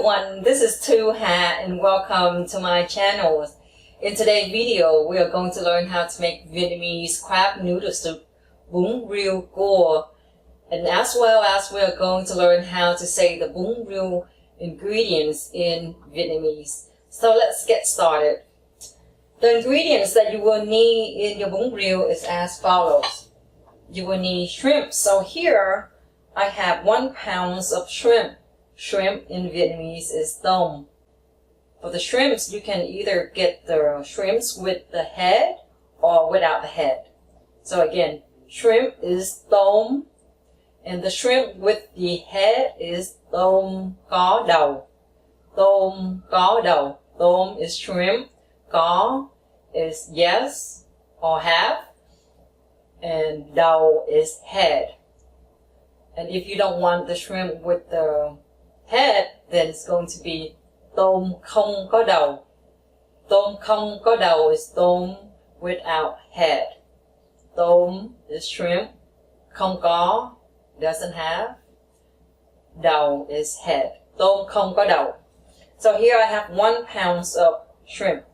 everyone, this is Tu Hat and welcome to my channel. In today's video, we are going to learn how to make Vietnamese crab noodle soup, Bun Rieu Gua, and as well as we are going to learn how to say the Bun Rieu ingredients in Vietnamese. So let's get started. The ingredients that you will need in your Bun Rieu is as follows. You will need shrimp. So here I have 1 pound of shrimp. Shrimp in Vietnamese is tôm. For the shrimps, you can either get the shrimps with the head or without the head. So again, shrimp is tôm, and the shrimp with the head is tôm có đầu. Tôm có đầu. Tôm is shrimp. Có is yes or have. And đầu is head. And if you don't want the shrimp with the head, then it's going to be tôm không có đầu. Tôm không có đầu is tôm without head. Tôm is shrimp. Không có doesn't have. Đầu is head. Tôm không có đầu. So here I have 1 pound of shrimp.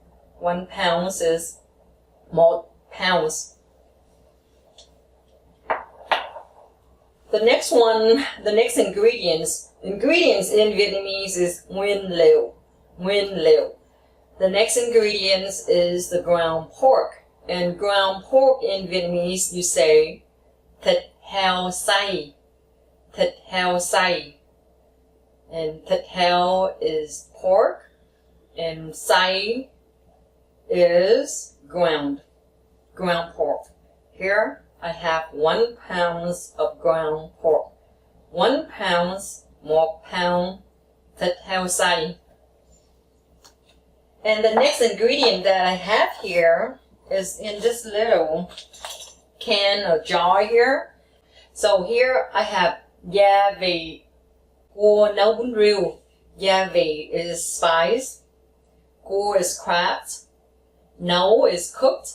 1 pound is 1 pounds. The next ingredients in Vietnamese is nguyên liệu. Nguyên liệu. The next ingredients is the ground pork. And ground pork in Vietnamese you say thịt heo xay. Thịt heo xay. And thịt heo is pork and xay is ground pork. Here I have 1 pound of ground pork. 1 pound, 1 pound thịt heo xay. And the next ingredient that I have here is in this little can or jar here. So here I have gia vị cua nấu bún riêu. Gia vị is spice. Cua is crabs. Nấu is cooked.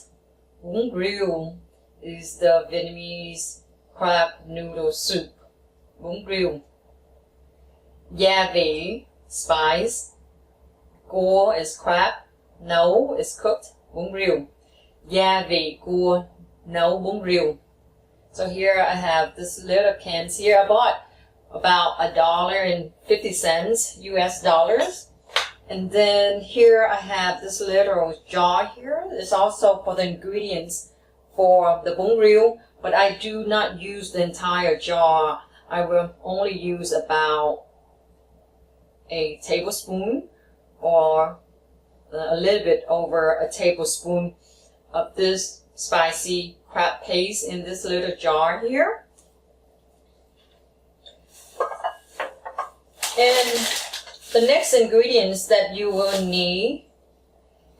Bún riêu is the Vietnamese crab noodle soup. Bún riêu. Gia vị, spice. Cua is crab. Nấu is cooked. Bún riêu. Gia vị cua nấu bún riêu. So here I have this little cans here. I bought about $1.50 US dollars. And then here I have this little jar here. It's also for the ingredients for the bún riêu, but I do not use the entire jar. I will only use about a tablespoon or a little bit over a tablespoon of this spicy crab paste in this little jar here. And the next ingredients that you will need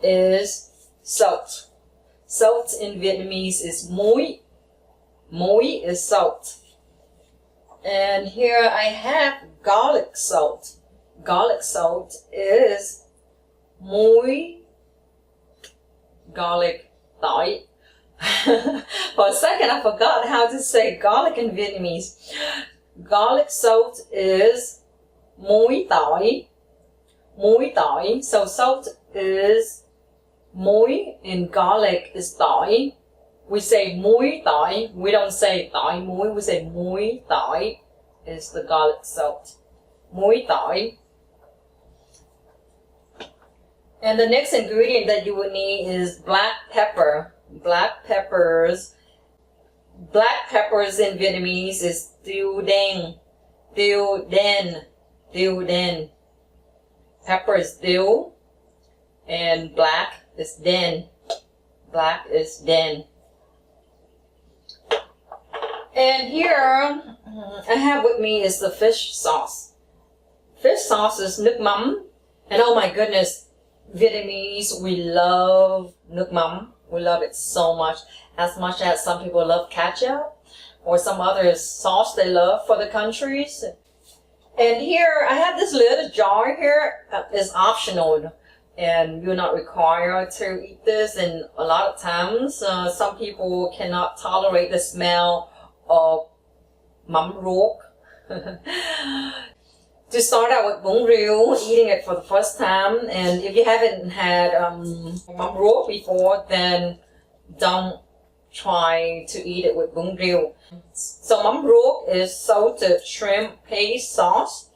is salt. Salt in Vietnamese is muối. Muối is salt. And here I have garlic salt. Garlic salt is muối garlic tỏi. For a second I forgot how to say garlic in Vietnamese. Garlic salt is muối tỏi. Muối tỏi. So salt is muối and garlic is tỏi. We say muối tỏi. We don't say tỏi muối. We say muối tỏi is the garlic salt. Muối tỏi. And the next ingredient that you will need is black pepper. Black peppers. Black peppers in Vietnamese is tiêu đen. Tiêu đen. Tiêu đen. Pepper is tiêu and black is đen. Black is đen. And here I have with me is the fish sauce. Fish sauce is nước mắm. And oh my goodness, Vietnamese, we love nước mắm. We love it so much as some people love ketchup or some other sauce they love for the countries. And here I have this little jar here. It's optional and you're not required to eat this. And a lot of times some people cannot tolerate the smell of mắm ruốc. to start out with Bun Rieu, eating it for the first time, and if you haven't had mắm ruốc before, then don't try to eat it with Bun Rieu. So mắm ruốc is salted shrimp paste sauce.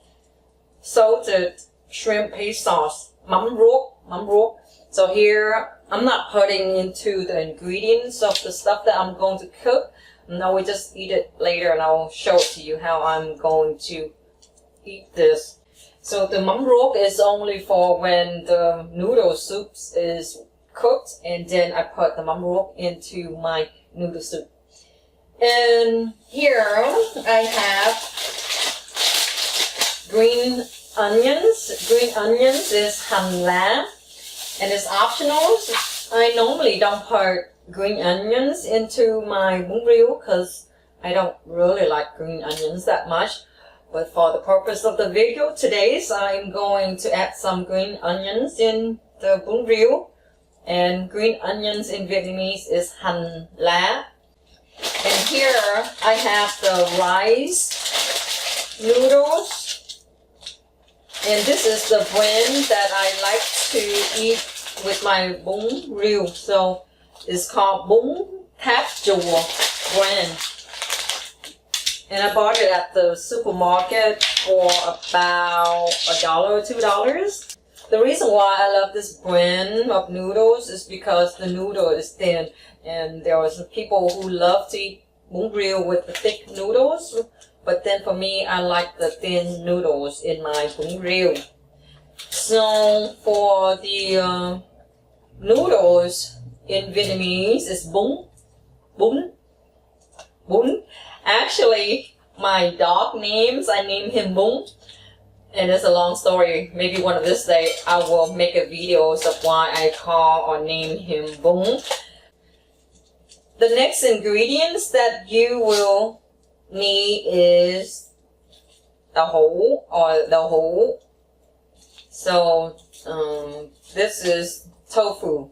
Salted shrimp paste sauce. Mắm ruốc. So here, I'm not putting into the ingredients of the stuff that I'm going to cook. No, we just eat it later, and I'll show it to you how I'm going to eat this. So the mắm ruốc is only for when the noodle soup is cooked, and then I put the mắm ruốc into my noodle soup. And here I have green onions. Green onions is hành lá, and it's optional. I normally don't put green onions into my bún riêu because I don't really like green onions that much. But for the purpose of the video today, I'm going to add some green onions in the bún riêu. And green onions in Vietnamese is hành lá. And here I have the rice noodles. And this is the brand that I like to eat with my bún riêu. So it's called Bún Tháp Chùa brand. And I bought it at the supermarket for about $1 or $2. The reason why I love this brand of noodles is because the noodle is thin. And there are some people who love to eat bún riêu with the thick noodles. But then for me, I like the thin noodles in my bún riêu. So for the noodles in Vietnamese is bún. Actually, my dog names, I named him Bun. And it's a long story. Maybe one of this day I will make a videos of why I call or name him Bun. The next ingredients that you will need is the whole or the whole. So this is tofu.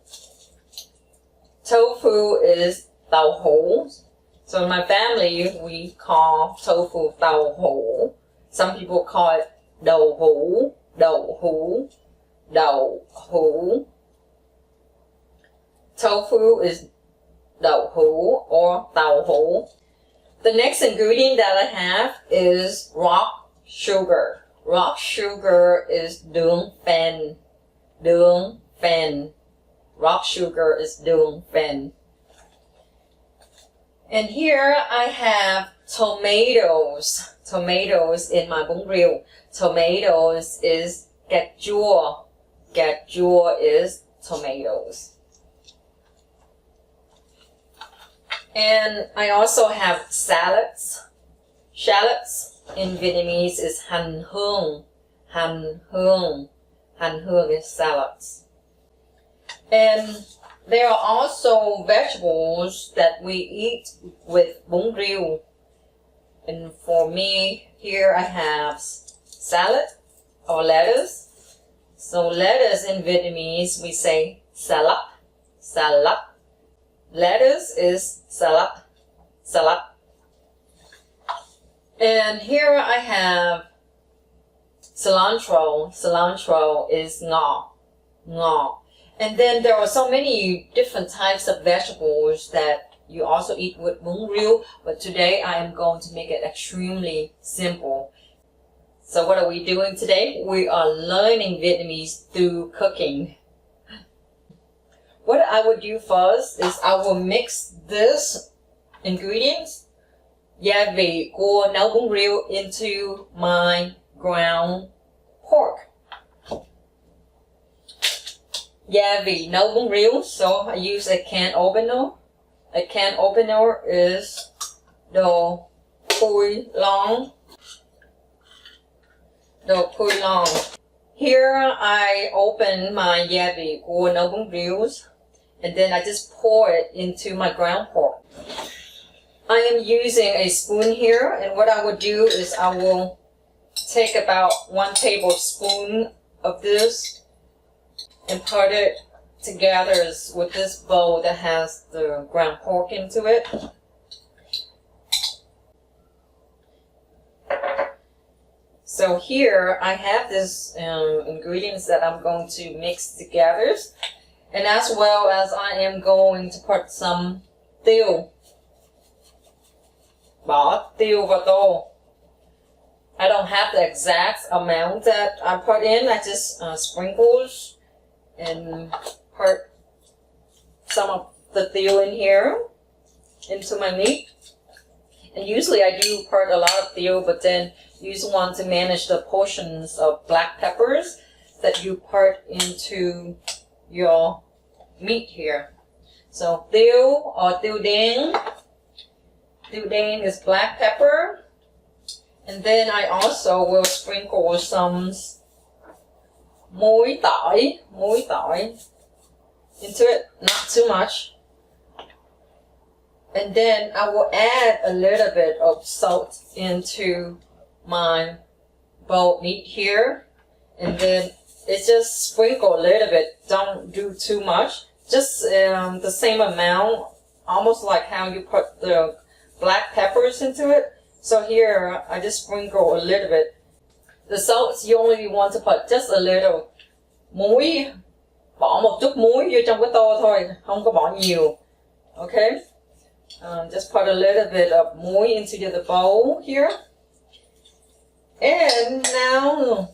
Tofu is tàu hũ. So in my family, we call tofu tàu hũ. Some people call it đậu hũ. Tofu is đậu hũ or tàu hũ. The next ingredient that I have is rock sugar. Rock sugar is đường phèn. Rock sugar is đường phèn. And here I have tomatoes. Tomatoes in my bún riêu. Tomatoes is cà chua. Cà chua is tomatoes. And I also have salads. Shallots in Vietnamese is hành hương. Hành hương is salads. And there are also vegetables that we eat with bún riêu. And for me, here I have salad or lettuce. So lettuce in Vietnamese, we say salad. Lettuce is salad. And here I have cilantro. Cilantro is ngò. And then there are so many different types of vegetables that you also eat with bún riêu, but today I am going to make it extremely simple. So what are we doing today? We are learning Vietnamese through cooking. What I would do first is I will mix this ingredients, gia vị của nấu bún riêu, into my ground pork. Gia vị nấu bún riêu, so I use a can opener. A can opener is đồ pui long. Here I open my gia vị của nấu bún riêu, and then I just pour it into my ground pork. I am using a spoon here, and what I would do is I will take about 1 tablespoon of this and put it together with this bowl that has the ground pork into it. So here I have this ingredients that I'm going to mix together, and as well as I am going to put some tiêu. Bỏ tiêu vào tô. I don't have the exact amount that I put in. I just sprinkles and put some of the tiêu in here into my meat. And usually I do put a lot of tiêu, but then you just want to manage the portions of black peppers that you put into your meat here. So tiêu or tiêu đen. Tiêu đen is black pepper. And then I also will sprinkle some muối tỏi into it, not too much. And then I will add a little bit of salt into my boiled meat here. And then it's just sprinkle a little bit. Don't do too much. Just the same amount, almost like how you put the black peppers into it. So here, I just sprinkle a little bit. The salt, you only want to put just a little. Muối, bỏ một chút muối vô trong cái tô thôi, không có bỏ nhiều. Okay? Just put a little bit of muối into the bowl here. And now,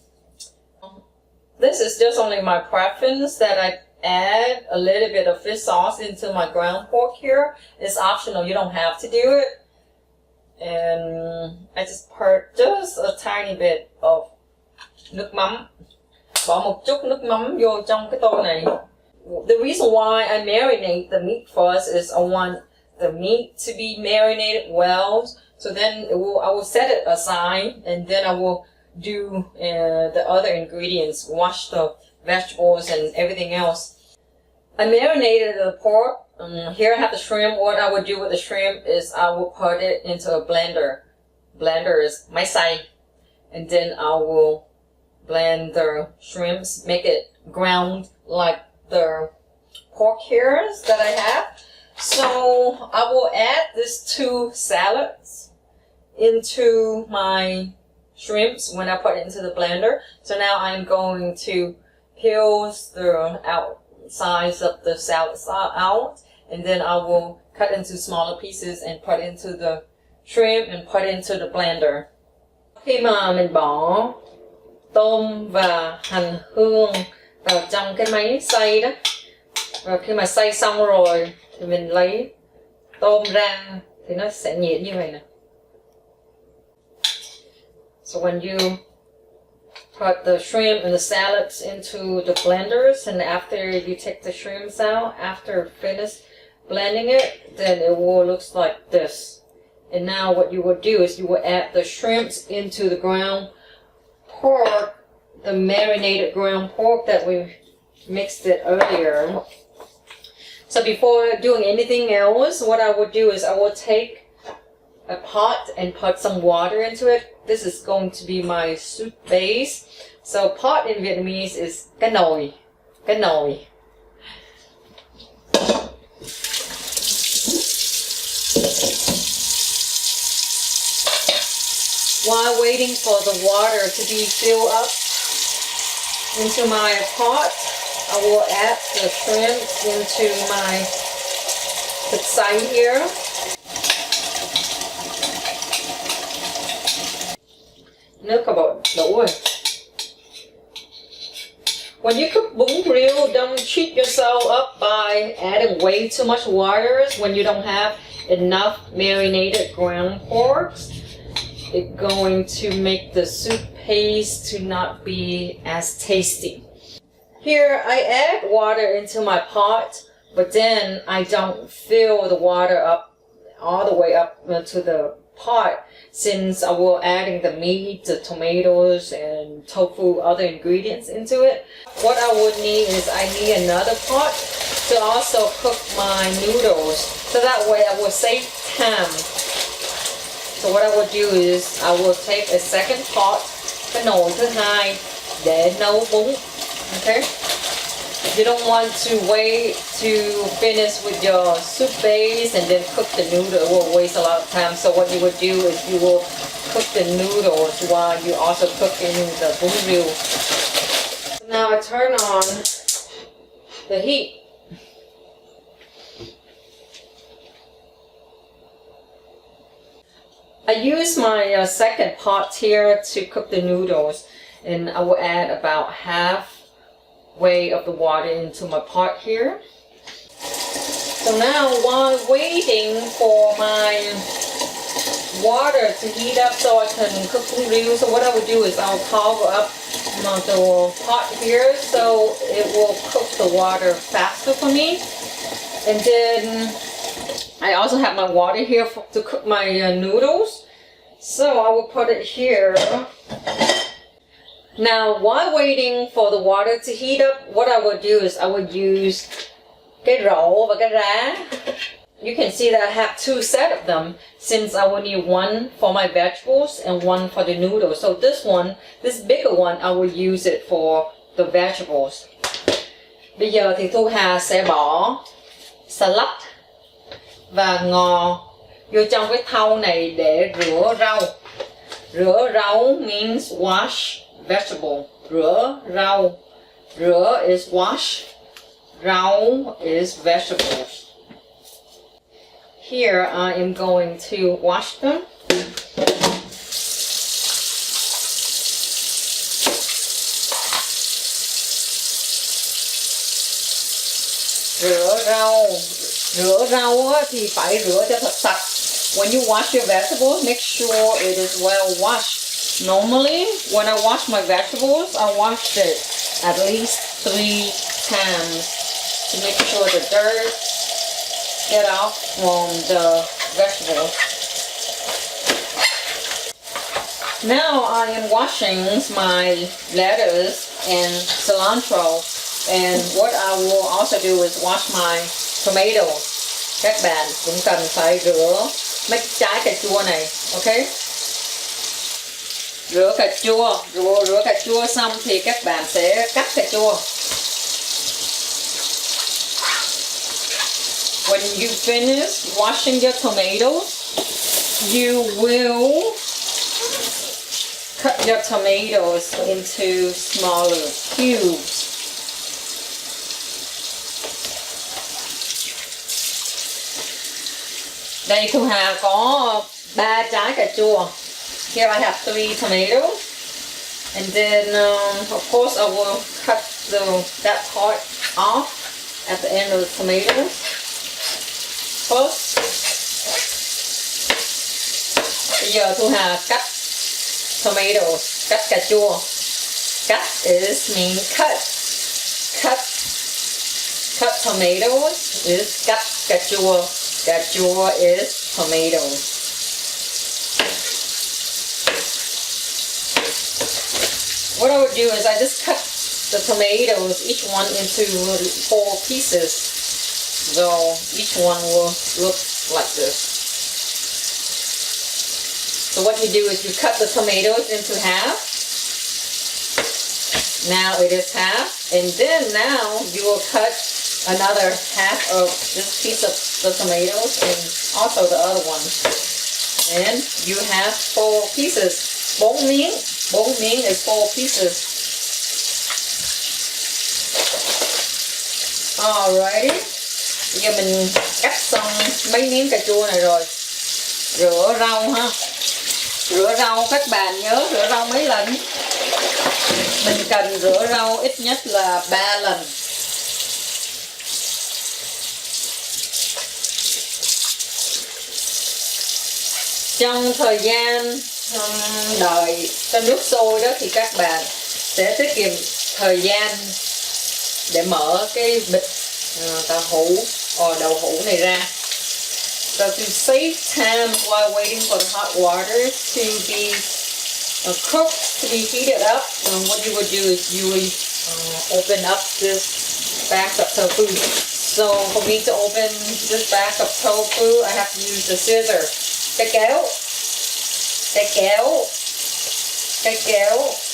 this is just only my preference that I add a little bit of fish sauce into my ground pork here. It's optional, you don't have to do it. And I just put just a tiny bit of nước mắm. Bỏ một chút nước mắm vô trong cái tô này. The reason why I marinate the meat first is I want the meat to be marinated well. So then I will set it aside, and then I will do the other ingredients, wash the vegetables and everything else. I marinated the pork. Here I have the shrimp. What I would do with the shrimp is I will put it into a blender. Blender is máy xay. And then I will blend the shrimps, make it ground like the pork hairs that I have. So I will add these two salads into my shrimps when I put it into the blender. So now I'm going to peel the outsides of the salad out, and then I will cut into smaller pieces and put into the shrimp and put into the blender. Khi mà mình bỏ tôm và hành hương vào trong cái máy xay đó, và khi mà xay xong rồi thì mình lấy tôm ra thì nó sẽ nhuyễn như vậy nè. So when you put the shrimp and the salads into the blenders, and after you take the shrimps out, after finish blending it, then it will look like this. And now what you will do is you will add the shrimps into the ground pork, the marinated ground pork that we mixed it earlier. So before doing anything else, what I would do is I will take a pot and put some water into it. This is going to be my soup base. So pot in Vietnamese is cái nồi. Cái nồi. While waiting for the water to be filled up into my pot, I will add the shrimp into my thịt xay here. Nước có bộ đủ rồi. When you cook bún rieu, don't cheat yourself up by adding way too much water when you don't have enough marinated ground porks. It's going to make the soup paste to not be as tasty. Here I add water into my pot, but then I don't fill the water up all the way up to the pot, since I will adding the meat, the tomatoes, and tofu, other ingredients into it. What I would need is I need another pot to also cook my noodles, so that way I will save time. So what I would do is I will take a second pot, cái nồi thứ hai để nấu bún. Okay. You don't want to wait to finish with your soup base and then cook the noodle. It will waste a lot of time. So what you would do is you will cook the noodles while you also cooking the bun rieu. So now I turn on the heat. I use my second pot here to cook the noodles, and I will add about halfway of the water into my pot here. So now while waiting for my water to heat up so I can cook bun rieu, so what I would do is I'll cover up the pot here so it will cook the water faster for me. And then I also have my water here to cook my noodles, so I will put it here. Now while waiting for the water to heat up, what I will do is I will use cái rổ và cái rá. You can see that I have two set of them since I will need one for my vegetables and one for the noodles. So this bigger one, I will use it for the vegetables. Bây giờ thì Thu Hà sẽ bỏ salad và ngò vô trong cái thau này để rửa rau. Rửa rau means wash vegetable. Rửa rau. Rửa is wash. Rau is vegetables. Here I am going to wash them. Rửa rau. Rửa rau thì phải rửa cho thật sạch. When you wash your vegetables, make sure it is well washed. Normally, when I wash my vegetables, I wash it at least 3 times to make sure the dirt get off from the vegetables. Now I am washing my lettuce and cilantro, and what I will also do is wash my tomatoes. Các bạn cũng cần phải rửa mấy trái cà chua này, ok? Rửa cà chua, rửa cà chua xong thì các bạn sẽ cắt cà chua. When you finish washing your tomatoes, you will cut your tomatoes into smaller cubes. Đây Thu Hà có 3 trái cà chua. Here I have 3 tomatoes. And then of course I will cut that part off at the end of the tomatoes. First. Bây giờ Thu Hà cắt tomatoes, cắt cà chua. Cắt is mean cut. Cut tomatoes is cắt cà chua. Cà chua is tomatoes. What I would do is I just cut the tomatoes, each one into 4 pieces. So each one will look like this. So what you do is you cut the tomatoes into half. Now it is half. And then now you will cut another half of this piece of the tomatoes and also the other one. And you have 4 pieces. Bốn miếng is 4 pieces. Alrighty. Bây giờ mình cắt xong mấy miếng cà chua này rồi. Rửa rau ha. Rửa rau các bạn nhớ rửa rau mấy lần? Mình cần rửa rau ít nhất là 3 lần. Trong thời gian đợi cho nước sôi đó thì các bạn sẽ tiết kiệm thời gian để mở cái bịch đậu hũ này ra. So to save time while waiting for the hot water to be cooked, to be heated up, what you would do is you would open up this bag of tofu. So for me to open this bag of tofu, I have to use the scissors. Cái kéo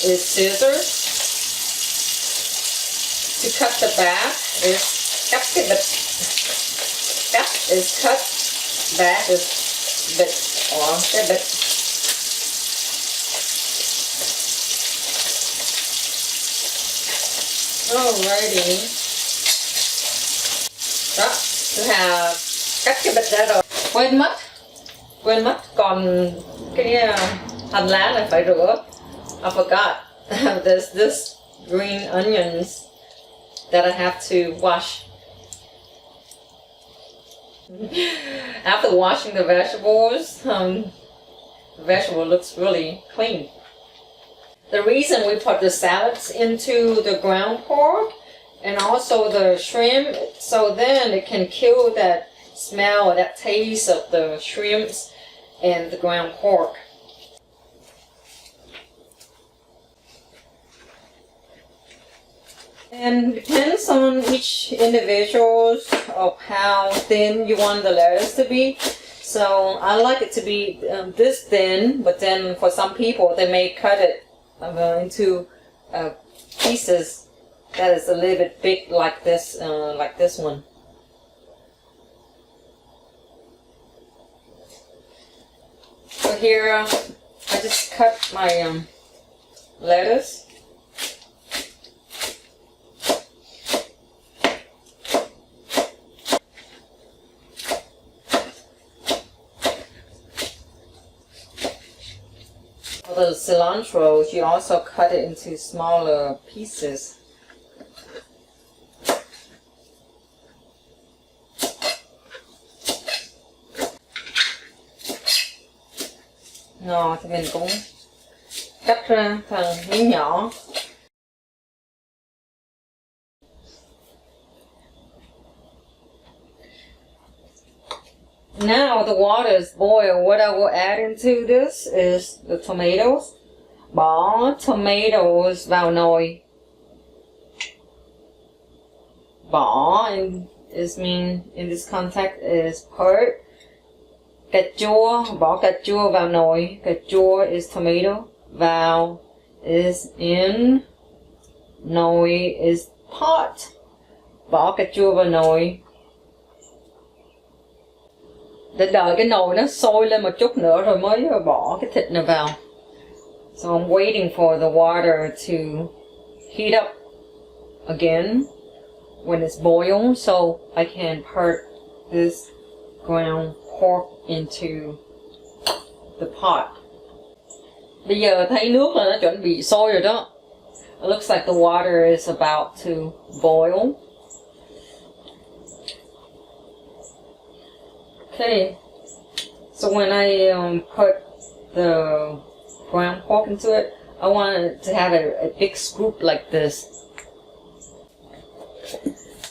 is scissors. to cut the back is cắt cái bịch. Cắt is cut, back is bịch or cái bịch. Alrighty. Đó, tôi Hà cắt cái bịch ra rồi. Quên mất còn cái hành lá này phải rửa. I forgot. There's this green onions that I have to wash. After washing the vegetables, the vegetable looks really clean. The reason we put the salads into the ground pork and also the shrimp, so then it can kill that smell or that taste of the shrimps and the ground pork. And depends on each individual of how thin you want the lettuce to be. So I like it to be this thin, but then for some people they may cut it into pieces that is a little bit big, like this one. So here I just cut my lettuce. For the cilantro, you also cut it into smaller pieces. Ngò thì mình cũng cắt ra thành miếng nhỏ. Now the water is boiled. What I will add into this is the tomatoes. Bỏ tomatoes vào nồi. Bỏ is mean in this context is put. Cà chua, bỏ cà chua vào nồi. Cà chua is tomato. Vào is in. Nồi is pot. Bỏ cà chua vào nồi. Để đợi cái nồi nó sôi lên một chút nữa rồi mới bỏ cái thịt này vào. So I'm waiting for the water to heat up again when it's boiled, so I can put this ground pork into the pot. Bây giờ thấy nước là nó chuẩn bị sôi rồi đó. It looks like the water is about to boil. Okay, so when I put the ground pork into it, I want it to have a big scoop like this.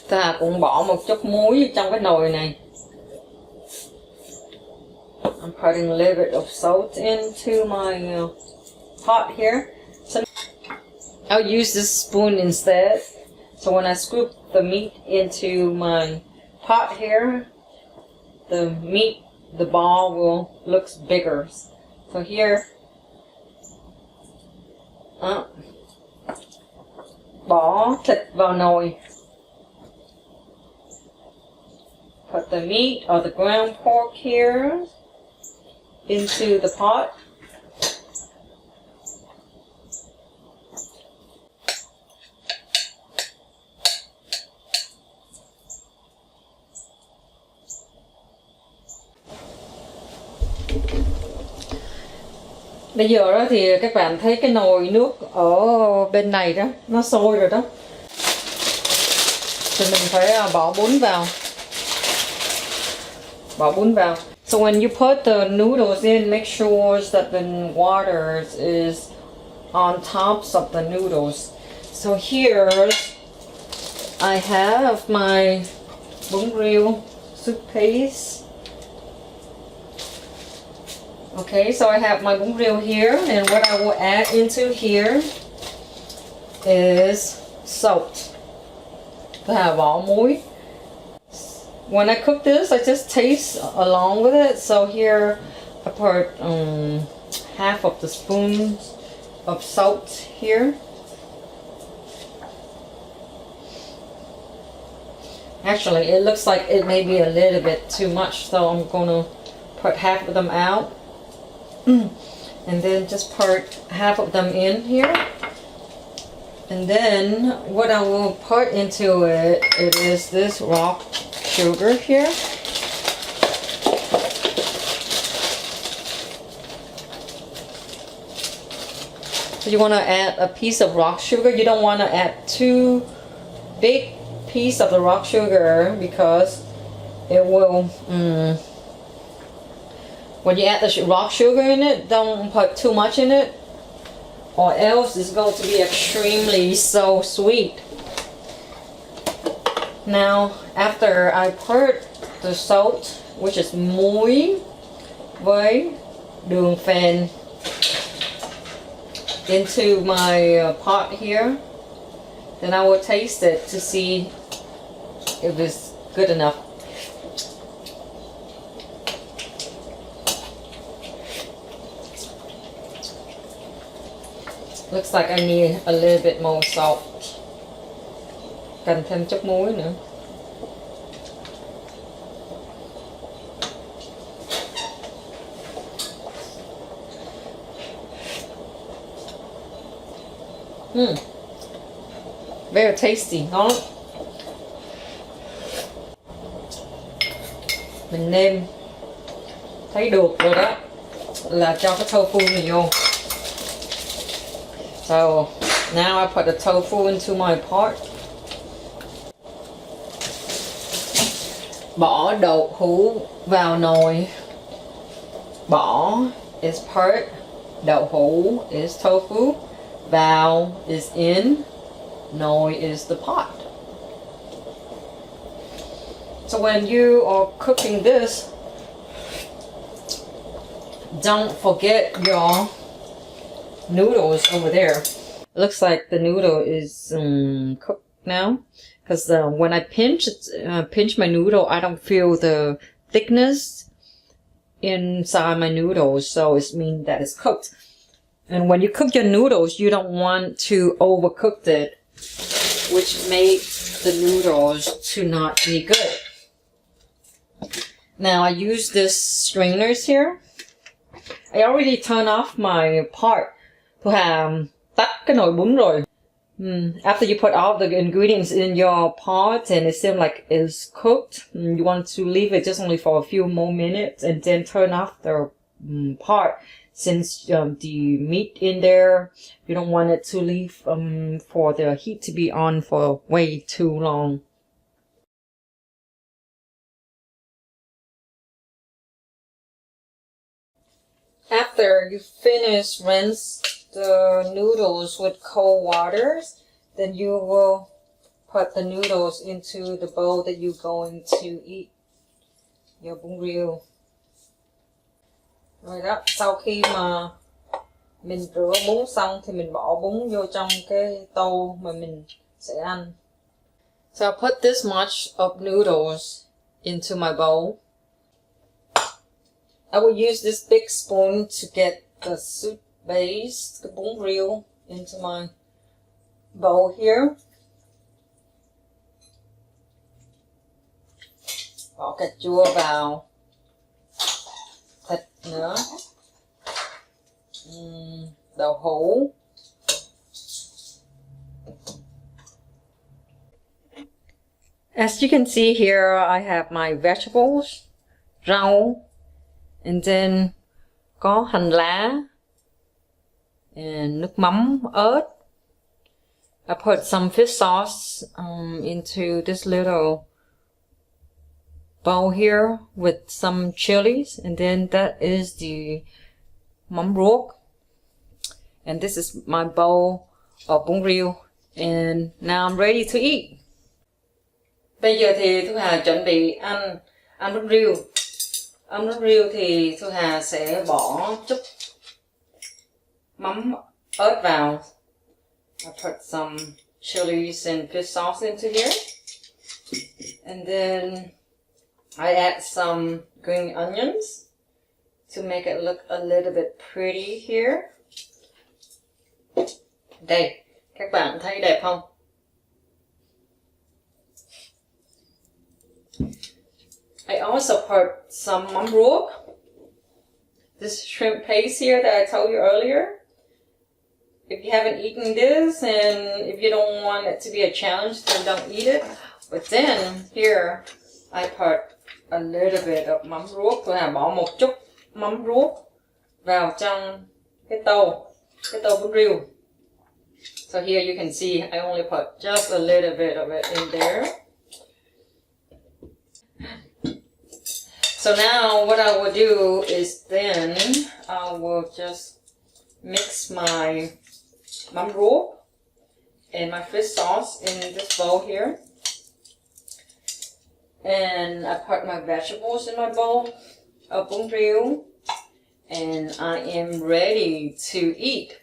Ta cũng bỏ một chút muối trong cái nồi này. I'm putting a little bit of salt into my pot here. So I'll use this spoon instead. So when I scoop the meat into my pot here, the meat, the ball will looks bigger. So here, bỏ thịt vào nồi. Put the meat or the ground pork here into the pot. Bây giờ đó thì các bạn thấy cái nồi nước ở bên này đó, nó sôi rồi đó. Thì mình phải bỏ bún vào. Bỏ bún vào. So when you put the noodles in, make sure that the water is on tops of the noodles. So here I have my Bun Rieu soup paste. Okay, so I have my Bun Rieu here, and what I will add into here is salt. Bỏ muối. When I cook this, I just taste along with it. So here I put half of the spoon of salt here. Actually, it looks like it may be a little bit too much, so I'm gonna put half of them out. And then just put half of them in here. And then what I will put into it, is this rock sugar here. So you want to add a piece of rock sugar. You don't want to add too big piece of the rock sugar because it will when you add the rock sugar in it, don't put too much in it, or else it's going to be extremely so sweet. Now after I put the salt, which is muối với đường phèn, into my pot here, then I will taste it to see if it's good enough. Looks like I need a little bit more salt. Cần thêm chút muối nữa. Very tasty, ngon. Mình nêm thấy được rồi đó, là cho cái tofu này vô. So now I put the tofu into my pot. Bỏ đậu hũ vào nồi. Bỏ is part, đậu hũ is tofu, vào is in, nồi is the pot. So when you are cooking this, don't forget your noodles over there. It looks like the noodle is cooked now, because when I pinch my noodle, I don't feel the thickness inside my noodles, so it means that it's cooked. And when you cook your noodles, you don't want to overcook it, which makes the noodles to not be good. Now I use this strainers here. I already turned off my pot to have tắt cái nồi bún rồi. After you put all the ingredients in your pot and it seems like it's cooked, you want to leave it just only for a few more minutes and then turn off the pot. Since the meat in there, you don't want it to leave for the heat to be on for way too long. After you finish rinse the noodles with cold water, then you will put the noodles into the bowl that you're going to eat your bún riêu. Rồi đó, sau khi mà mình rửa bún xong thì mình bỏ bún vô trong cái tô mà mình sẽ ăn. So I put this much of noodles into my bowl. I will use this big spoon to get the soup base, the bún riêu, into my bowl here. Bỏ cà chua vào, thịt nữa, đậu hũ. As you can see here, I have my vegetables, rau, and then có hành lá, and nước mắm, ớt. I put some fish sauce into this little bowl here with some chilies, and then that is the mắm ruốc. And this is my bowl of bún riêu, and now I'm ready to eat. Bây giờ thì Thu Hà chuẩn bị ăn bún riêu. Ăn bún riêu thì Thu Hà sẽ bỏ chút mắm ớt vào. I put some chilies and fish sauce into here. And then I add some green onions to make it look a little bit pretty here. Đây, các bạn thấy đẹp không? I also put some mắm ruốc. This shrimp paste here that I told you earlier. If you haven't eaten this and if you don't want it to be a challenge, then don't eat it. But then here I put a little bit of mắm ruốc. Tôi bỏ một chút mắm ruốc vào trong cái tô bún riêu. So here you can see I only put just a little bit of it in there. So now what I will do is then I will just mix my mắm ruốc and my fish sauce in this bowl here. And I put my vegetables in my bowl of bún riêu. And I am ready to eat.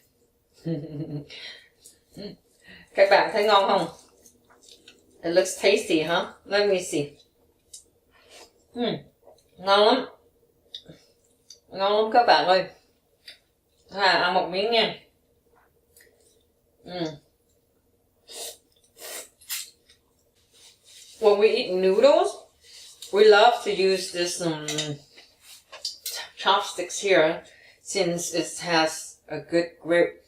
Các bạn thấy ngon không? It looks tasty, huh? Let me see. Ngon lắm. Ngon lắm các bạn ơi. Ăn một miếng nha. When we eat noodles, we love to use this chopsticks here, since it has a good grip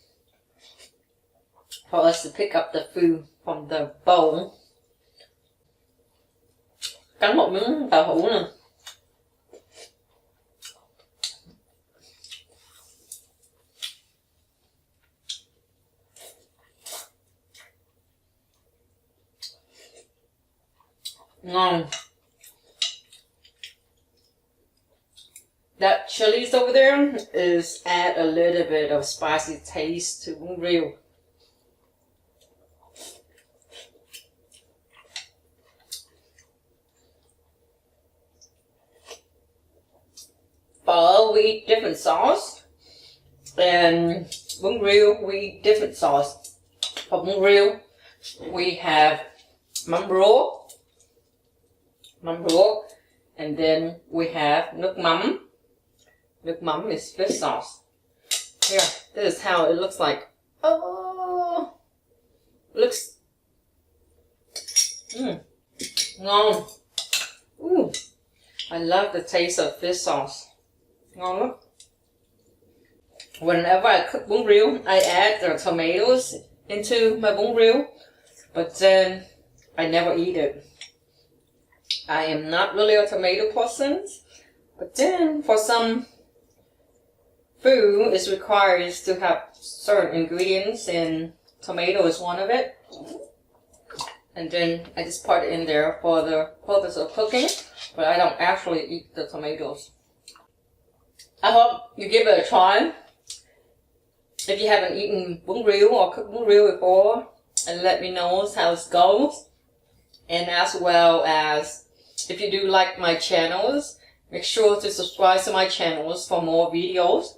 for us to pick up the food from the bowl. Cắn một miếng tàu hũ nè. Ngon. That chilies over there is add a little bit of spicy taste to bún riêu. Phở, we eat different sauce, and bún riêu we eat different sauce. For bún riêu, we have mắm ruốc, and then we have nước mắm. Nước mắm is fish sauce. Here, this is how it looks like. Oh, looks ngon. Ooh, I love the taste of fish sauce. Ngon lắm. Whenever I cook bún riêu, I add the tomatoes into my bún riêu, but then I never eat it. I am not really a tomato person, but then for some food, it requires to have certain ingredients, and tomato is one of it. And then I just put it in there for the purpose of cooking, but I don't actually eat the tomatoes. I hope you give it a try. If you haven't eaten bún riêu or cooked bún riêu before, and let me know how it goes. And as well as, if you do like my channels, make sure to subscribe to my channels for more videos.